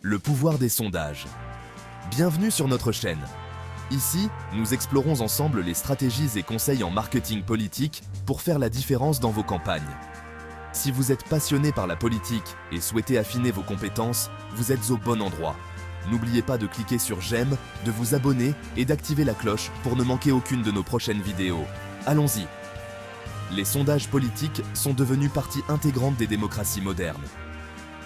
Le pouvoir des sondages. Bienvenue sur notre chaîne. Ici, nous explorons ensemble les stratégies et conseils en marketing politique pour faire la différence dans vos campagnes. Si vous êtes passionné par la politique et souhaitez affiner vos compétences, vous êtes au bon endroit. N'oubliez pas de cliquer sur j'aime, de vous abonner et d'activer la cloche pour ne manquer aucune de nos prochaines vidéos. Allons-y. Les sondages politiques sont devenus partie intégrante des démocraties modernes.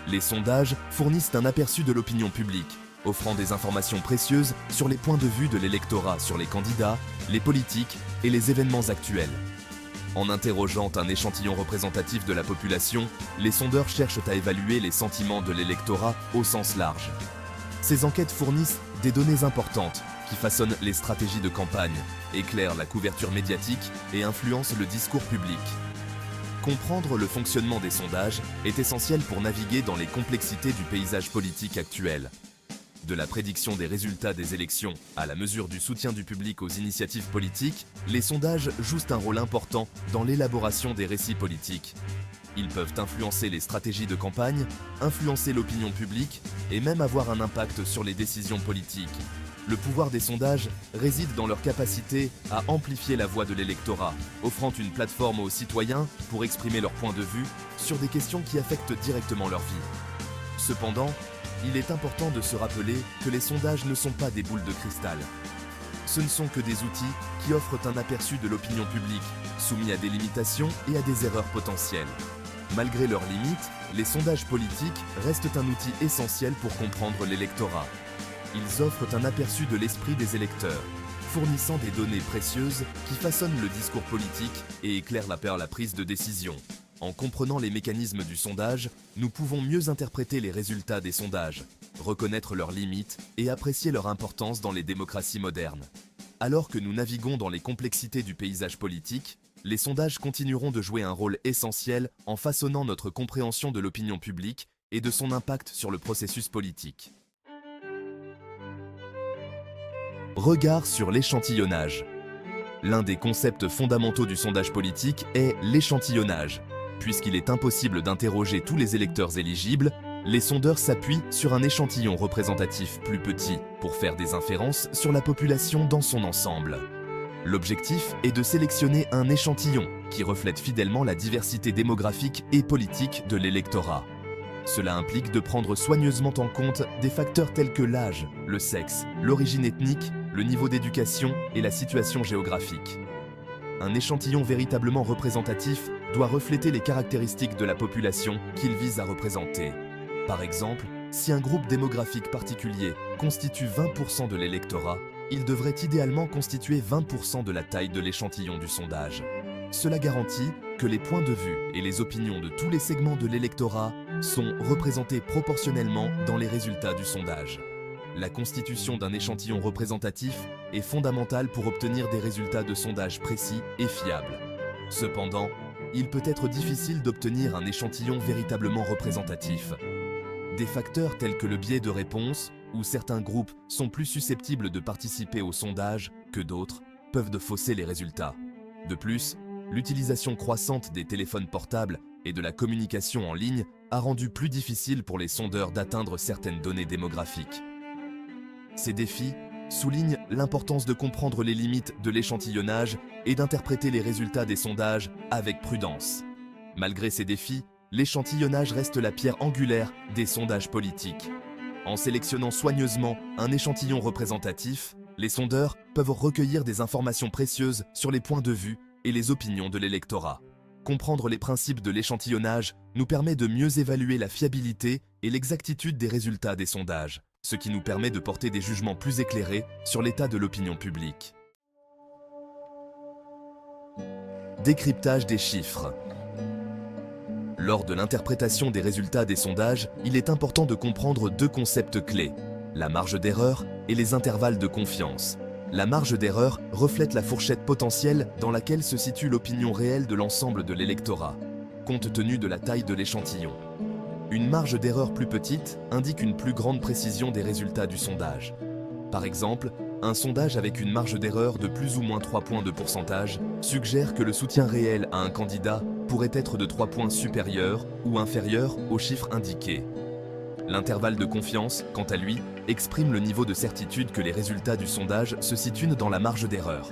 Les sondages fournissent un aperçu de l'opinion publique, offrant des informations précieuses sur les points de vue de l'électorat sur les candidats, les politiques et les événements actuels. En interrogeant un échantillon représentatif de la population, les sondeurs cherchent à évaluer les sentiments de l'électorat au sens large. Ces enquêtes fournissent des données importantes qui façonnent les stratégies de campagne, éclairent la couverture médiatique et influencent le discours public. Comprendre le fonctionnement des sondages est essentiel pour naviguer dans les complexités du paysage politique actuel. De la prédiction des résultats des élections à la mesure du soutien du public aux initiatives politiques, les sondages jouent un rôle important dans l'élaboration des récits politiques. Ils peuvent influencer les stratégies de campagne, influencer l'opinion publique et même avoir un impact sur les décisions politiques. Le pouvoir des sondages réside dans leur capacité à amplifier la voix de l'électorat, offrant une plateforme aux citoyens pour exprimer leur point de vue sur des questions qui affectent directement leur vie. Cependant, il est important de se rappeler que les sondages ne sont pas des boules de cristal. Ce ne sont que des outils qui offrent un aperçu de l'opinion publique, soumis à des limitations et à des erreurs potentielles. Malgré leurs limites, les sondages politiques restent un outil essentiel pour comprendre l'électorat. Ils offrent un aperçu de l'esprit des électeurs, fournissant des données précieuses qui façonnent le discours politique et éclairent la prise de décision. En comprenant les mécanismes du sondage, nous pouvons mieux interpréter les résultats des sondages, reconnaître leurs limites et apprécier leur importance dans les démocraties modernes. Alors que nous naviguons dans les complexités du paysage politique, les sondages continueront de jouer un rôle essentiel en façonnant notre compréhension de l'opinion publique et de son impact sur le processus politique. Regard sur l'échantillonnage. L'un des concepts fondamentaux du sondage politique est l'échantillonnage. Puisqu'il est impossible d'interroger tous les électeurs éligibles, les sondeurs s'appuient sur un échantillon représentatif plus petit pour faire des inférences sur la population dans son ensemble. L'objectif est de sélectionner un échantillon qui reflète fidèlement la diversité démographique et politique de l'électorat. Cela implique de prendre soigneusement en compte des facteurs tels que l'âge, le sexe, l'origine ethnique, le niveau d'éducation et la situation géographique. Un échantillon véritablement représentatif doit refléter les caractéristiques de la population qu'il vise à représenter. Par exemple, si un groupe démographique particulier constitue 20% de l'électorat, il devrait idéalement constituer 20% de la taille de l'échantillon du sondage. Cela garantit que les points de vue et les opinions de tous les segments de l'électorat sont représentés proportionnellement dans les résultats du sondage. La constitution d'un échantillon représentatif est fondamentale pour obtenir des résultats de sondage précis et fiables. Cependant, il peut être difficile d'obtenir un échantillon véritablement représentatif. Des facteurs tels que le biais de réponse, où certains groupes sont plus susceptibles de participer au sondage que d'autres, peuvent fausser les résultats. De plus, l'utilisation croissante des téléphones portables et de la communication en ligne a rendu plus difficile pour les sondeurs d'atteindre certaines données démographiques. Ces défis soulignent l'importance de comprendre les limites de l'échantillonnage et d'interpréter les résultats des sondages avec prudence. Malgré ces défis, l'échantillonnage reste la pierre angulaire des sondages politiques. En sélectionnant soigneusement un échantillon représentatif, les sondeurs peuvent recueillir des informations précieuses sur les points de vue et les opinions de l'électorat. Comprendre les principes de l'échantillonnage nous permet de mieux évaluer la fiabilité et l'exactitude des résultats des sondages, ce qui nous permet de porter des jugements plus éclairés sur l'état de l'opinion publique. Décryptage des chiffres. Lors de l'interprétation des résultats des sondages, il est important de comprendre deux concepts clés, la marge d'erreur et les intervalles de confiance. La marge d'erreur reflète la fourchette potentielle dans laquelle se situe l'opinion réelle de l'ensemble de l'électorat, compte tenu de la taille de l'échantillon. Une marge d'erreur plus petite indique une plus grande précision des résultats du sondage. Par exemple, un sondage avec une marge d'erreur de plus ou moins 3 points de pourcentage suggère que le soutien réel à un candidat pourrait être de 3 points supérieur ou inférieur au chiffre indiqué. L'intervalle de confiance, quant à lui, exprime le niveau de certitude que les résultats du sondage se situent dans la marge d'erreur.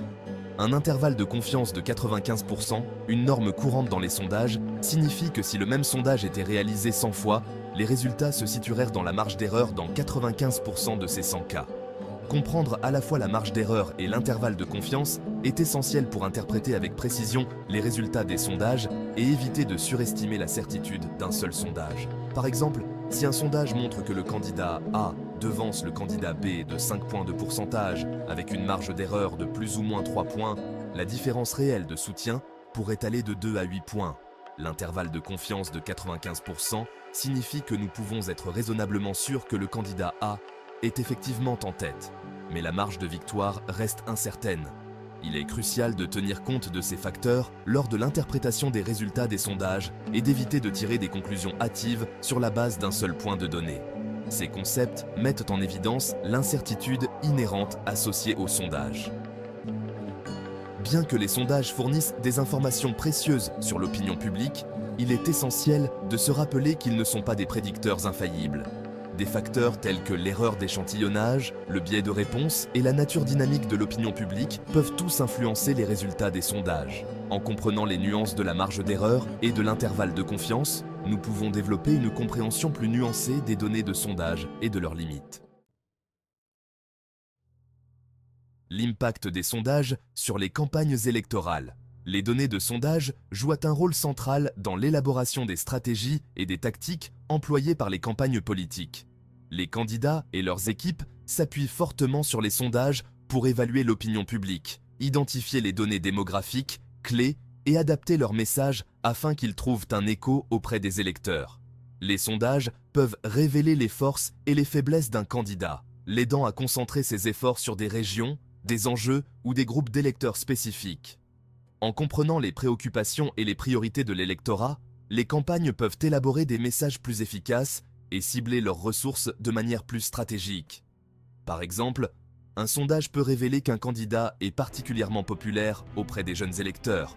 Un intervalle de confiance de 95%, une norme courante dans les sondages, signifie que si le même sondage était réalisé 100 fois, les résultats se situeraient dans la marge d'erreur dans 95% de ces 100 cas. Comprendre à la fois la marge d'erreur et l'intervalle de confiance est essentiel pour interpréter avec précision les résultats des sondages et éviter de surestimer la certitude d'un seul sondage. Par exemple, si un sondage montre que le candidat A devance le candidat B de 5 points de pourcentage avec une marge d'erreur de plus ou moins 3 points, la différence réelle de soutien pourrait aller de 2 à 8 points. L'intervalle de confiance de 95% signifie que nous pouvons être raisonnablement sûrs que le candidat A est effectivement en tête, mais la marge de victoire reste incertaine. Il est crucial de tenir compte de ces facteurs lors de l'interprétation des résultats des sondages et d'éviter de tirer des conclusions hâtives sur la base d'un seul point de données. Ces concepts mettent en évidence l'incertitude inhérente associée aux sondages. Bien que les sondages fournissent des informations précieuses sur l'opinion publique, il est essentiel de se rappeler qu'ils ne sont pas des prédicteurs infaillibles. Des facteurs tels que l'erreur d'échantillonnage, le biais de réponse et la nature dynamique de l'opinion publique peuvent tous influencer les résultats des sondages. En comprenant les nuances de la marge d'erreur et de l'intervalle de confiance, nous pouvons développer une compréhension plus nuancée des données de sondage et de leurs limites. L'impact des sondages sur les campagnes électorales. Les données de sondage jouent un rôle central dans l'élaboration des stratégies et des tactiques employées par les campagnes politiques. Les candidats et leurs équipes s'appuient fortement sur les sondages pour évaluer l'opinion publique, identifier les données démographiques, clés et adapter leurs messages afin qu'ils trouvent un écho auprès des électeurs. Les sondages peuvent révéler les forces et les faiblesses d'un candidat, l'aidant à concentrer ses efforts sur des régions, des enjeux ou des groupes d'électeurs spécifiques. En comprenant les préoccupations et les priorités de l'électorat, les campagnes peuvent élaborer des messages plus efficaces et cibler leurs ressources de manière plus stratégique. Par exemple, un sondage peut révéler qu'un candidat est particulièrement populaire auprès des jeunes électeurs,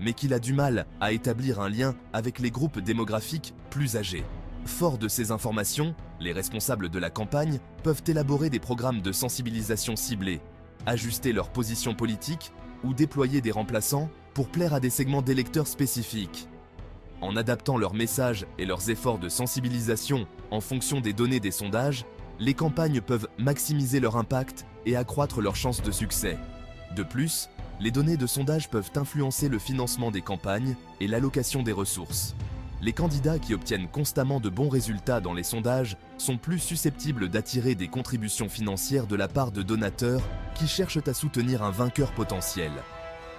mais qu'il a du mal à établir un lien avec les groupes démographiques plus âgés. Forts de ces informations, les responsables de la campagne peuvent élaborer des programmes de sensibilisation ciblés, ajuster leur position politique ou déployer des remplaçants pour plaire à des segments d'électeurs spécifiques. En adaptant leurs messages et leurs efforts de sensibilisation en fonction des données des sondages, les campagnes peuvent maximiser leur impact et accroître leurs chances de succès. De plus, les données de sondage peuvent influencer le financement des campagnes et l'allocation des ressources. Les candidats qui obtiennent constamment de bons résultats dans les sondages sont plus susceptibles d'attirer des contributions financières de la part de donateurs qui cherchent à soutenir un vainqueur potentiel.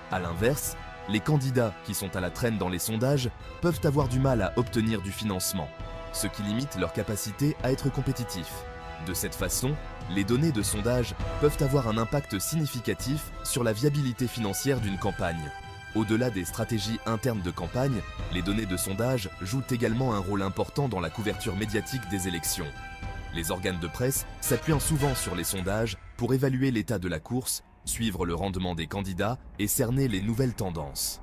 A l'inverse, les candidats qui sont à la traîne dans les sondages peuvent avoir du mal à obtenir du financement, ce qui limite leur capacité à être compétitifs. De cette façon, les données de sondage peuvent avoir un impact significatif sur la viabilité financière d'une campagne. Au-delà des stratégies internes de campagne, les données de sondage jouent également un rôle important dans la couverture médiatique des élections. Les organes de presse s'appuient souvent sur les sondages pour évaluer l'état de la course, suivre le rendement des candidats et cerner les nouvelles tendances.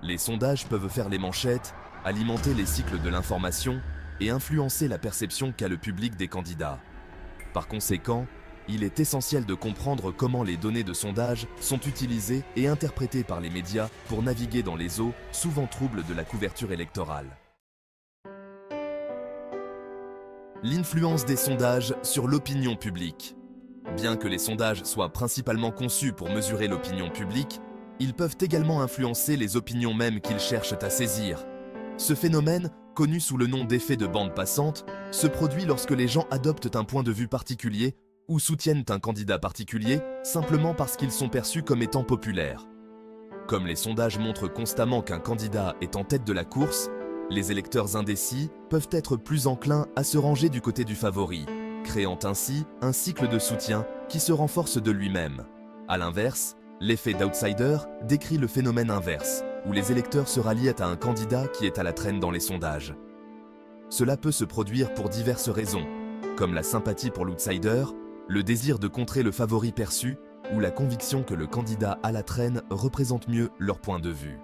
Les sondages peuvent faire les manchettes, alimenter les cycles de l'information et influencer la perception qu'a le public des candidats. Par conséquent, il est essentiel de comprendre comment les données de sondage sont utilisées et interprétées par les médias pour naviguer dans les eaux souvent troubles de la couverture électorale. L'influence des sondages sur l'opinion publique. Bien que les sondages soient principalement conçus pour mesurer l'opinion publique, ils peuvent également influencer les opinions mêmes qu'ils cherchent à saisir. Ce phénomène, connu sous le nom d'effet de bande passante, se produit lorsque les gens adoptent un point de vue particulier ou soutiennent un candidat particulier simplement parce qu'ils sont perçus comme étant populaires. Comme les sondages montrent constamment qu'un candidat est en tête de la course, les électeurs indécis peuvent être plus enclins à se ranger du côté du favori, créant ainsi un cycle de soutien qui se renforce de lui-même. A l'inverse, l'effet d'outsider décrit le phénomène inverse, où les électeurs se rallient à un candidat qui est à la traîne dans les sondages. Cela peut se produire pour diverses raisons, comme la sympathie pour l'outsider, le désir de contrer le favori perçu ou la conviction que le candidat à la traîne représente mieux leur point de vue.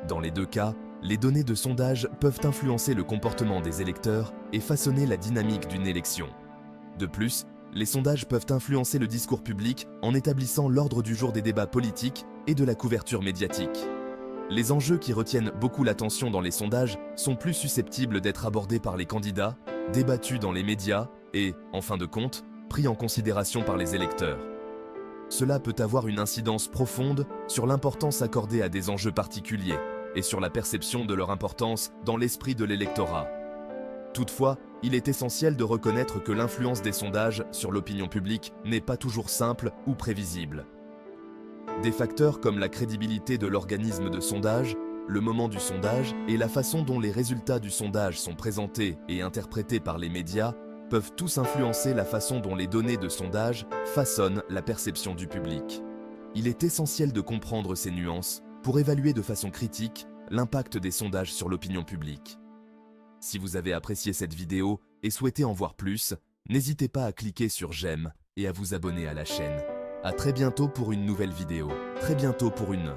Dans les deux cas, Les données de sondage peuvent influencer le comportement des électeurs et façonner la dynamique d'une élection. De plus, les sondages peuvent influencer le discours public en établissant l'ordre du jour des débats politiques et de la couverture médiatique. Les enjeux qui retiennent beaucoup l'attention dans les sondages sont plus susceptibles d'être abordés par les candidats, débattus dans les médias et, en fin de compte, pris en considération par les électeurs. Cela peut avoir une incidence profonde sur l'importance accordée à des enjeux particuliers et sur la perception de leur importance dans l'esprit de l'électorat. Toutefois, il est essentiel de reconnaître que l'influence des sondages sur l'opinion publique n'est pas toujours simple ou prévisible. Des facteurs comme la crédibilité de l'organisme de sondage, le moment du sondage et la façon dont les résultats du sondage sont présentés et interprétés par les médias peuvent tous influencer la façon dont les données de sondage façonnent la perception du public. Il est essentiel de comprendre ces nuances pour évaluer de façon critique l'impact des sondages sur l'opinion publique. Si vous avez apprécié cette vidéo et souhaitez en voir plus, n'hésitez pas à cliquer sur j'aime et à vous abonner à la chaîne. À très bientôt pour une nouvelle vidéo. Très bientôt pour une